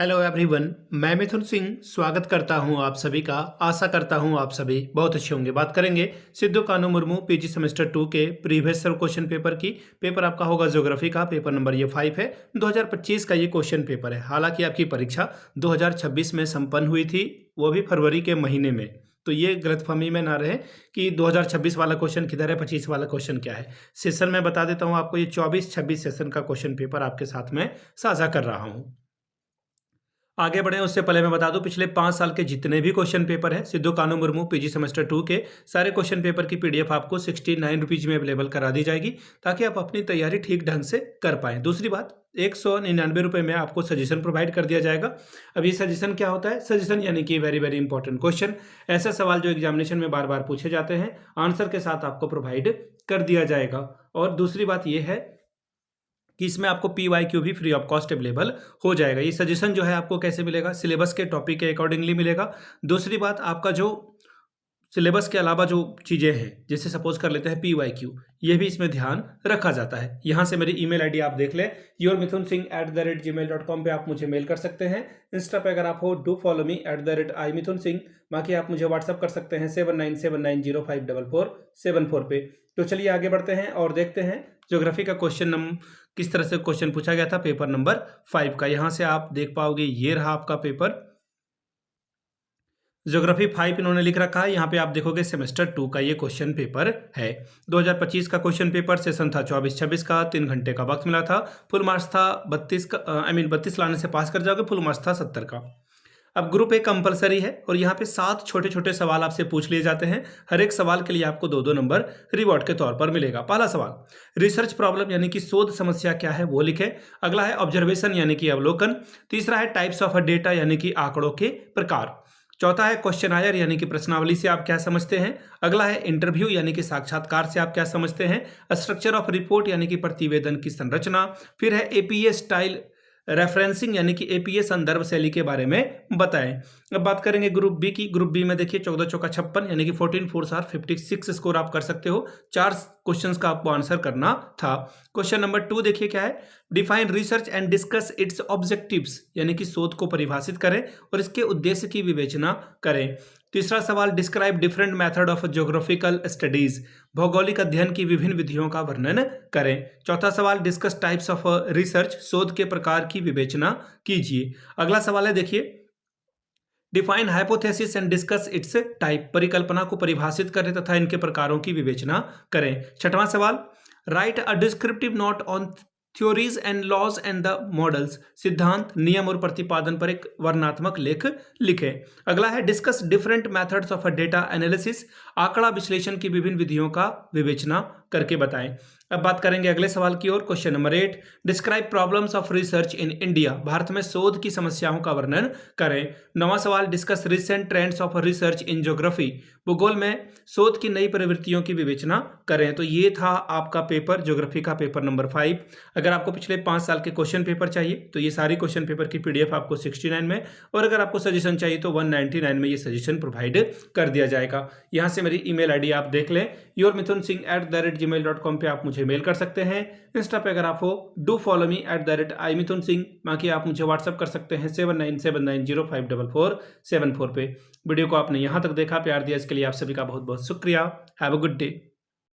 Hello everyone, मैं मिथुन सिंह स्वागत करता हूं आप सभी का। आशा करता हूं आप सभी बहुत अच्छे होंगे। बात करेंगे सिद्धू कान्हू मुर्मू पीजी सेमेस्टर 2 के प्रीवियस क्वेश्चन पेपर की। पेपर आपका होगा ज्योग्राफी का, पेपर नंबर ये 5 है। 2025 का ये क्वेश्चन पेपर है। हालांकि आपकी परीक्षा 2026 में संपन्न हुई थी, वो भी फरवरी के महीने में। तो ये गलतफहमी में ना रहे कि 2026 वाला क्वेश्चन किधर है, 25 वाला क्वेश्चन क्या है। सेशन में बता देता हूँ आपको, ये 24-26 सेशन का क्वेश्चन पेपर आपके साथ में साझा कर रहा हूँ। आगे बढ़े उससे पहले मैं बता दूं, पिछले 5 साल के जितने भी क्वेश्चन पेपर हैं सिद्धू कान्हू मुर्मू पीजी सेमेस्टर 2 के, सारे क्वेश्चन पेपर की पीडीएफ आपको 69 रुपीज में अवेलेबल करा दी जाएगी, ताकि आप अपनी तैयारी ठीक ढंग से कर पाएं। दूसरी बात, 199 रुपये में आपको सजेशन प्रोवाइड कर दिया जाएगा। अब ये सजेशन क्या होता है? सजेशन यानी कि वेरी वेरी इंपॉर्टेंट क्वेश्चन, ऐसे सवाल जो एग्जामिनेशन में बार बार पूछे जाते हैं, आंसर के साथ आपको प्रोवाइड कर दिया जाएगा। और दूसरी बात यह है कि इसमें आपको PYQ भी फ्री ऑफ कॉस्ट अवेलेबल हो जाएगा। ये सजेशन जो है आपको कैसे मिलेगा? सिलेबस के टॉपिक के अकॉर्डिंगली मिलेगा। दूसरी बात, आपका जो सिलेबस के अलावा जो चीज़ें हैं, जैसे सपोज कर लेते हैं PYQ, ये भी इसमें ध्यान रखा जाता है। यहाँ से मेरी ईमेल आईडी आप देख लें, yourmithunsingh@gmail.com पे आप मुझे मेल कर सकते हैं। इंस्टा पे अगर आप हो, डू फॉलो मी @imithunsingh। बाकी आप मुझे व्हाट्सअप कर सकते हैं 7979054474 पे। तो चलिए आगे बढ़ते हैं और देखते हैं ज्योग्राफी का क्वेश्चन किस तरह से क्वेश्चन पूछा गया था पेपर नंबर 5 का। यहाँ से आप देख पाओगे, ये रहा आपका पेपर ज्योग्राफी 5 इन्होंने लिख रखा है। यहाँ पे आप देखोगे सेमेस्टर 2 का ये क्वेश्चन पेपर है। 2025 का क्वेश्चन पेपर, सेशन था 24-26 का, 3 घंटे का वक्त मिला था। फुल मार्क्स था 32 का, 32 लाने से पास कर जाओगे। फुल मार्क्स था 70 का। अब ग्रुप ए कंपलसरी है और यहाँ पे 7 छोटे छोटे सवाल आपसे पूछ लिए जाते हैं। हर एक सवाल के लिए आपको 2-2 नंबर रिवॉर्ड के तौर पर मिलेगा। पहला सवाल, रिसर्च प्रॉब्लम यानी कि शोध समस्या क्या है वो लिखे। अगला है ऑब्जर्वेशन यानी कि अवलोकन। तीसरा है टाइप्स ऑफ डेटा यानी कि आंकड़ों के प्रकार। चौथा है क्वेश्चन आयर यानी कि प्रश्नावली से आप क्या समझते हैं। अगला है इंटरव्यू यानी कि साक्षात्कार से आप क्या समझते हैं। स्ट्रक्चर ऑफ रिपोर्ट यानी कि प्रतिवेदन की संरचना। फिर है APA स्टाइल रेफरेंसिंग यानी कि APA संदर्भ शैली के बारे में बताएं। अब बात करेंगे ग्रुप बी की। ग्रुप बी में देखिए 14 चौका 56 यानी कि 14 4 56 स्कोर आप कर सकते हो। 4 क्वेश्चंस का आपको आंसर करना था। क्वेश्चन नंबर 2 देखिए क्या है, define research and discuss it's objectives यानी कि शोध को परिभाषित करें और इसके उद्देश्य की विवेचना करें। तीसरा सवाल, describe different method of geographical studies, भौगोलिक अध्ययन की विभिन्न विधियों का वर्णन करें। चौथा सवाल, डिस्कस टाइप्स ऑफ रिसर्च, शोध के प्रकार की विवेचना कीजिए। अगला सवाल है देखिए, define hypothesis and discuss it's type, परिकल्पना को परिभाषित करें तथा इनके प्रकारों की विवेचना करें। छठवां सवाल, write a descriptive note on theories and laws and the models, सिद्धांत, नियम और प्रतिपादन पर एक वर्णनात्मक लेख लिखें। अगला है discuss different methods of data analysis, आंकड़ा विश्लेषण की विभिन्न विधियों का विवेचना करके बताएं। अब बात करेंगे अगले सवाल की ओर। Question number 8, describe problems of research in India, Bharat में शोध की समस्याओं का वर्णन करें। नौवां सवाल, discuss recent trends of research in geography, भूगोल में शोध की नई प्रवृत्तियों की विवेचना करें। तो ये था आपका पेपर, ज्योग्राफी का पेपर नंबर 5। अगर आपको पिछले 5 साल के क्वेश्चन पेपर चाहिए तो ये सारी क्वेश्चन पेपर की PDF आपको 69 में, और अगर आपको सजेशन चाहिए तो 199 में ये सजेशन प्रोवाइड कर दिया जाएगा। यहाँ से मेरी ईमेल आईडी आप देख लें, yourmithunsingh@gmail.com पे आप मुझे मेल कर सकते हैं। इंस्टा पे अगर आप हो, डू फॉलो मी @imithunsingh। बाकी आप मुझे व्हाट्सअप कर सकते हैं 7979054474 पे। वीडियो को आपने यहाँ तक देखा, प्यार दिया, इसके लिए आप सभी का बहुत बहुत शुक्रिया। Have a good day.